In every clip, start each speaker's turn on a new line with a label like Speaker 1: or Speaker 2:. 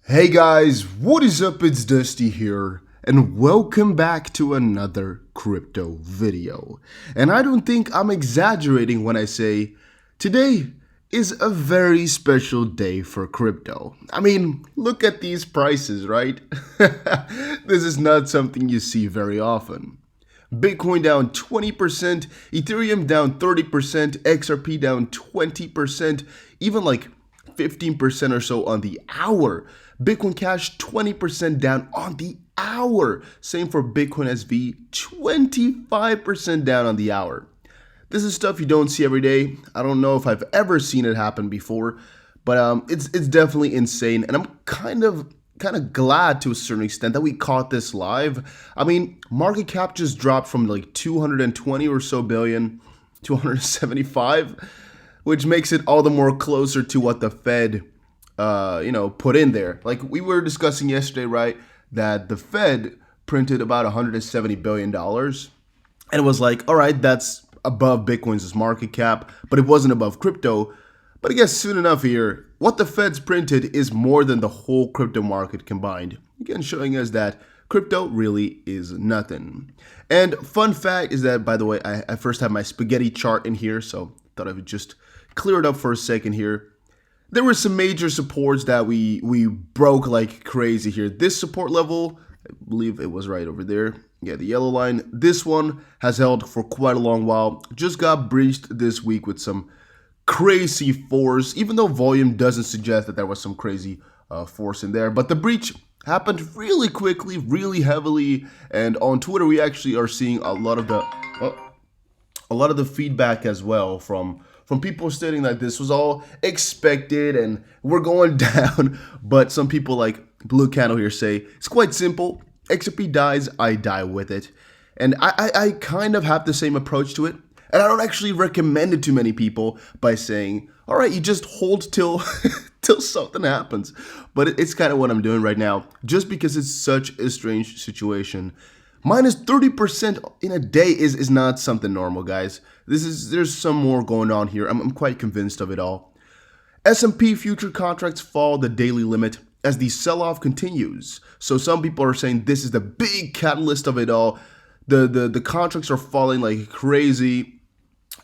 Speaker 1: Hey guys, what is up? It's Dusty here, and welcome back to another crypto video. And I don't think I'm exaggerating when I say today is a very special day for crypto. I mean, look at these prices, right? This is not something you see very often. Bitcoin down 20%, Ethereum down 30%, XRP down 20%, even like 15% or so on the hour. Bitcoin Cash 20% down on the hour. Same for Bitcoin SV, 25% down on the hour. This is stuff you don't see every day. I don't know if I've ever seen it happen before, but it's definitely insane, and I'm kind of glad to a certain extent that we caught this live. I mean, market cap just dropped from like 220 or so billion to 175, which makes it all the more closer to what the Fed put in there. Like we were discussing yesterday, right, that the Fed printed about $170 billion, and it was like, all right, that's above Bitcoin's market cap, but it wasn't above crypto. But I guess soon enough here, what the Fed's printed is more than the whole crypto market combined. Again, showing us that crypto really is nothing. And fun fact is that, by the way, I first have my spaghetti chart in here, so thought I would just clear it up for a second here. There were some major supports that we broke like crazy here. This support level, I believe it was right over there. Yeah, the yellow line. This one has held for quite a long while. Just got breached this week with some crazy force, even though volume doesn't suggest that there was some crazy force in there. But the breach happened really quickly, really heavily, and on Twitter we actually are seeing a lot of the feedback as well from people stating that this was all expected and we're going down. But some people like Blue Candle here say it's quite simple. XRP dies, I die with it. And I kind of have the same approach to it. And I don't actually recommend it to many people by saying, all right, you just hold till till something happens. But it's kind of what I'm doing right now, just because it's such a strange situation. Minus 30% in a day is not something normal, guys. There's some more going on here. I'm quite convinced of it all. S&P future contracts fall the daily limit as the sell-off continues. So some people are saying this is the big catalyst of it all. The contracts are falling like crazy.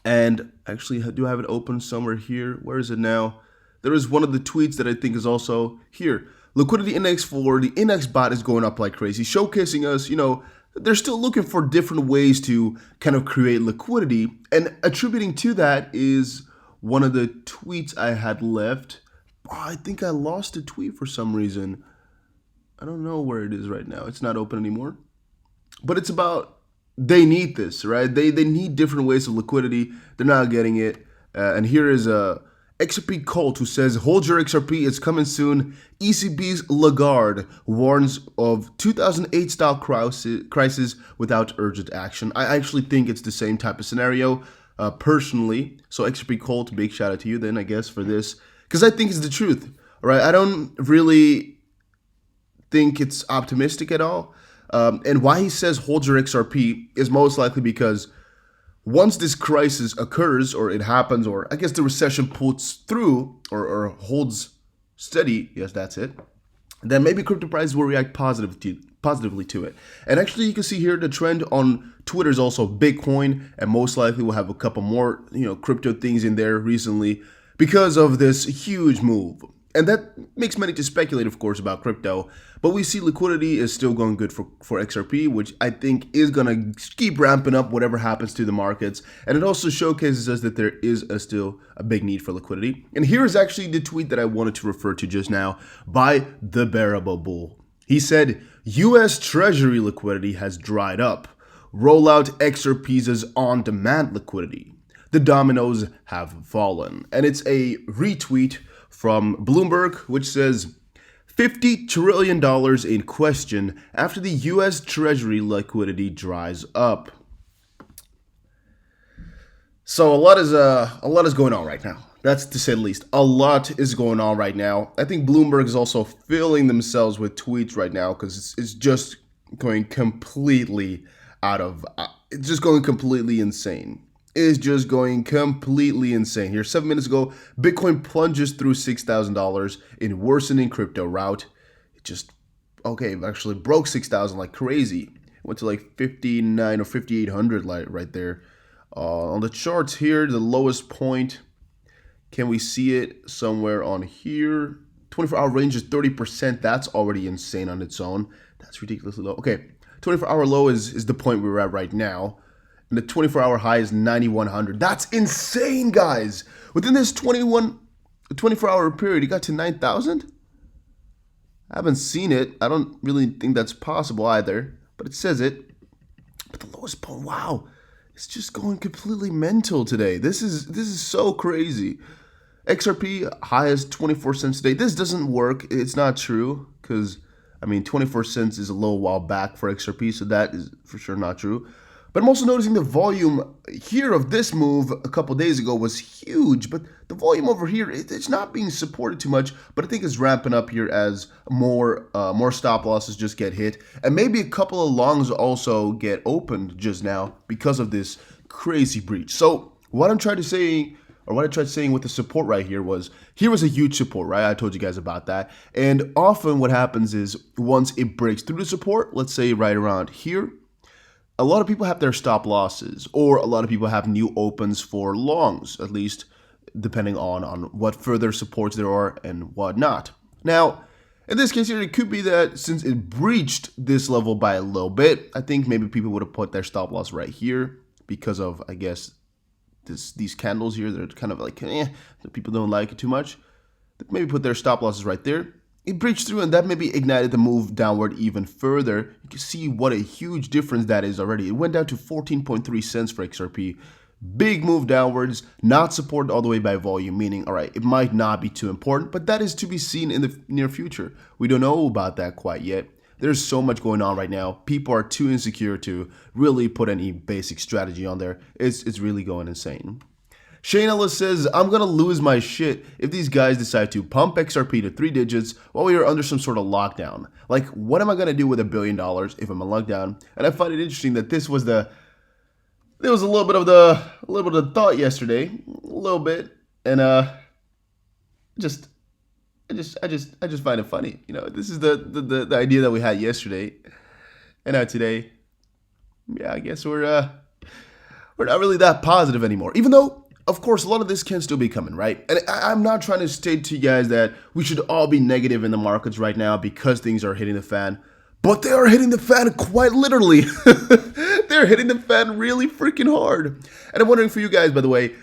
Speaker 1: And actually, do I have it open somewhere here? Where is it now? There is one of the tweets that I think is also here. Liquidity index for the index bot is going up like crazy, showcasing us, they're still looking for different ways to kind of create liquidity. And attributing to that is one of the tweets I had left. Oh, I think I lost a tweet for some reason. I don't know where it is right now. It's not open anymore. But it's about they need this, right? They need different ways of liquidity. They're not getting it. And here is a XRP cult who says, hold your XRP, it's coming soon. ECB's Lagarde warns of 2008 style crisis without urgent action. I actually think it's the same type of scenario personally. So XRP cult, big shout out to you then, I guess, for this. Because I think it's the truth, all right? I don't really think it's optimistic at all. And why he says hold your XRP is most likely because once this crisis occurs, or it happens, or I guess the recession pulls through or holds steady, yes, that's it, then maybe crypto prices will react positively to it. And actually, you can see here the trend on Twitter is also Bitcoin, and most likely we'll have a couple more, crypto things in there recently because of this huge move. And that makes many to speculate, of course, about crypto. But we see liquidity is still going good for XRP, which I think is going to keep ramping up whatever happens to the markets. And it also showcases us that there is still a big need for liquidity. And here is actually the tweet that I wanted to refer to just now by the Bearable Bull. He said, U.S. Treasury liquidity has dried up. Roll out XRP's on-demand liquidity. The dominoes have fallen. And it's a retweet from Bloomberg, which says $50 trillion in question after the U.S. Treasury liquidity dries up. So a lot is going on right now. That's to say the least. A lot is going on right now. I think Bloomberg is also filling themselves with tweets right now because it's just going completely it's just going completely insane. Is just going completely insane. Here, 7 minutes ago, Bitcoin plunges through $6,000 in worsening crypto rout. it just, okay, it actually broke 6,000 like crazy. It went to like 59 or 5,800 like right there. On the charts here, the lowest point, can we see it somewhere on here? 24-hour range is 30%. That's already insane on its own. That's ridiculously low. Okay, 24-hour low is the point we're at right now. And the 24-hour high is 9,100. That's insane, guys. Within this 24-hour period, it got to 9,000? I haven't seen it. I don't really think that's possible either. But it says it. But the lowest point, wow. It's just going completely mental today. This is so crazy. XRP highest 24 cents today. This doesn't work. It's not true because, I mean, 24 cents is a little while back for XRP, so that is for sure not true. But I'm also noticing the volume here of this move a couple days ago was huge, but the volume over here, it's not being supported too much, but I think it's ramping up here as more stop losses just get hit, and maybe a couple of longs also get opened just now because of this crazy breach. So what I'm trying to say, or what I tried saying with the support right here was, here was a huge support, right? I told you guys about that. And often what happens is once it breaks through the support, let's say right around here, a lot of people have their stop losses, or a lot of people have new opens for longs, at least depending on what further supports there are and whatnot. Now, in this case here, it could be that since it breached this level by a little bit, I think maybe people would have put their stop loss right here because of, I guess, these candles here. They're kind of like, people don't like it too much. Maybe put their stop losses right there. It breached through, and that maybe ignited the move downward even further. You can see what a huge difference that is already. It went down to 14.3 cents for XRP. Big move downwards, not supported all the way by volume, meaning, all right, it might not be too important, but that is to be seen in the near future. We don't know about that quite yet. There's so much going on right now. People are too insecure to really put any basic strategy on there. It's really going insane. Shane Ellis says, I'm going to lose my shit if these guys decide to pump XRP to 3 digits while we are under some sort of lockdown. Like, what am I going to do with $1 billion if I'm in lockdown? And I find it interesting that there was a little bit of the thought yesterday, a little bit, and I just find it funny. You know, this is the idea that we had yesterday, and now today, yeah, I guess we're not really that positive anymore. Even though, of course, a lot of this can still be coming, right? And I'm not trying to state to you guys that we should all be negative in the markets right now because things are hitting the fan. But they are hitting the fan quite literally. They're hitting the fan really freaking hard. And I'm wondering for you guys, by the way,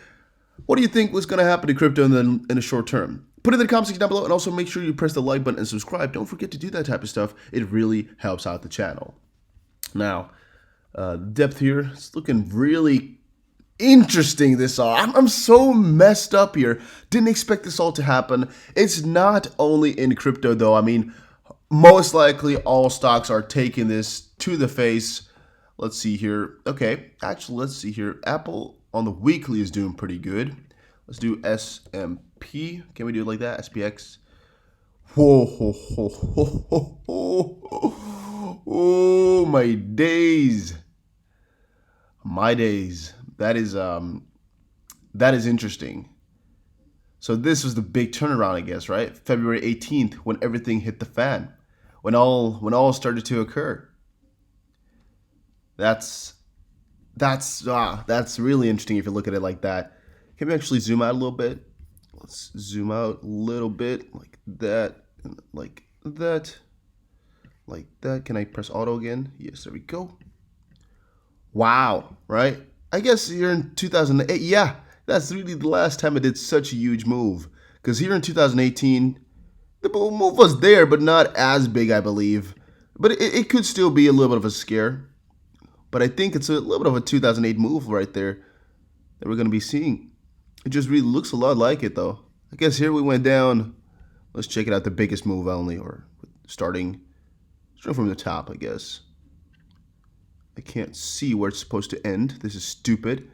Speaker 1: what do you think was going to happen to crypto in the short term? Put it in the comment section down below, and also make sure you press the like button and subscribe. Don't forget to do that type of stuff. It really helps out the channel. Now, depth here, it's looking really interesting this all. I'm so messed up here. Didn't expect this all to happen. It's not only in crypto though. I mean, most likely all stocks are taking this to the face. Let's see here. Okay, actually, let's see here. Apple on the weekly is doing pretty good. Let's do SMP. Can we do it like that? SPX. Whoa, ho, ho, ho, ho, ho. Oh, my days. My days. That is interesting. So this was the big turnaround, I guess, right? February 18th, when everything hit the fan, when all started to occur. That's really interesting if you look at it like that. Can we actually zoom out a little bit? Let's zoom out a little bit, like that, like that, like that. Can I press auto again? Yes, there we go. Wow, right? I guess here in 2008, yeah, that's really the last time it did such a huge move. Because here in 2018, the move was there, but not as big, I believe. But it could still be a little bit of a scare. But I think it's a little bit of a 2008 move right there that we're going to be seeing. It just really looks a lot like it, though. I guess here we went down. Let's check it out, the biggest move only, or starting from the top, I guess. I can't see where it's supposed to end. This is stupid.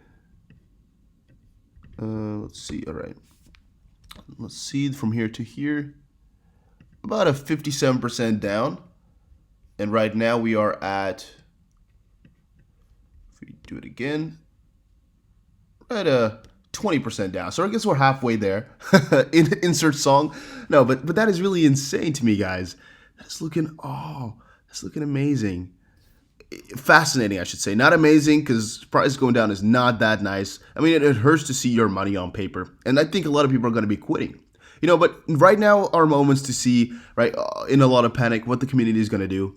Speaker 1: Let's see. All right. Let's see from here to here. About a 57% down. And right now we are at, if we do it again, at a 20% down. So I guess we're halfway there. Insert song. No, but that is really insane to me, guys. That's looking amazing. Fascinating, I should say. Not amazing, because price going down is not that nice. I mean, it hurts to see your money on paper, and I think a lot of people are going to be quitting. But right now are moments to see, right, in a lot of panic, what the community is going to do.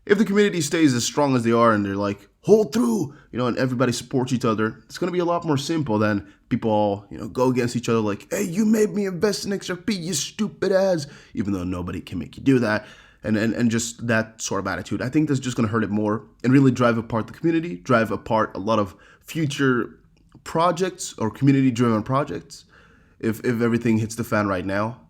Speaker 1: If the community stays as strong as they are and they're like, hold through, and everybody supports each other, it's going to be a lot more simple than people all, go against each other like, hey, you made me invest in XRP, you stupid ass, even though nobody can make you do that. And just that sort of attitude. I think that's just going to hurt it more and really drive apart the community, drive apart a lot of future projects or community-driven projects if everything hits the fan right now.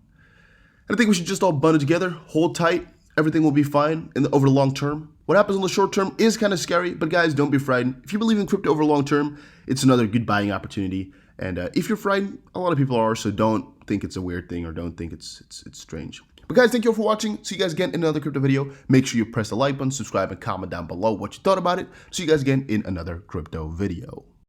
Speaker 1: And I think we should just all bundle together, hold tight, everything will be fine over the long term. What happens in the short term is kind of scary, but guys, don't be frightened. If you believe in crypto over long term, it's another good buying opportunity. And if you're frightened, a lot of people are, so don't think it's a weird thing or don't think it's strange. But guys, thank you all for watching. See you guys again in another crypto video. Make sure you press the like button, subscribe, and comment down below what you thought about it. See you guys again in another crypto video.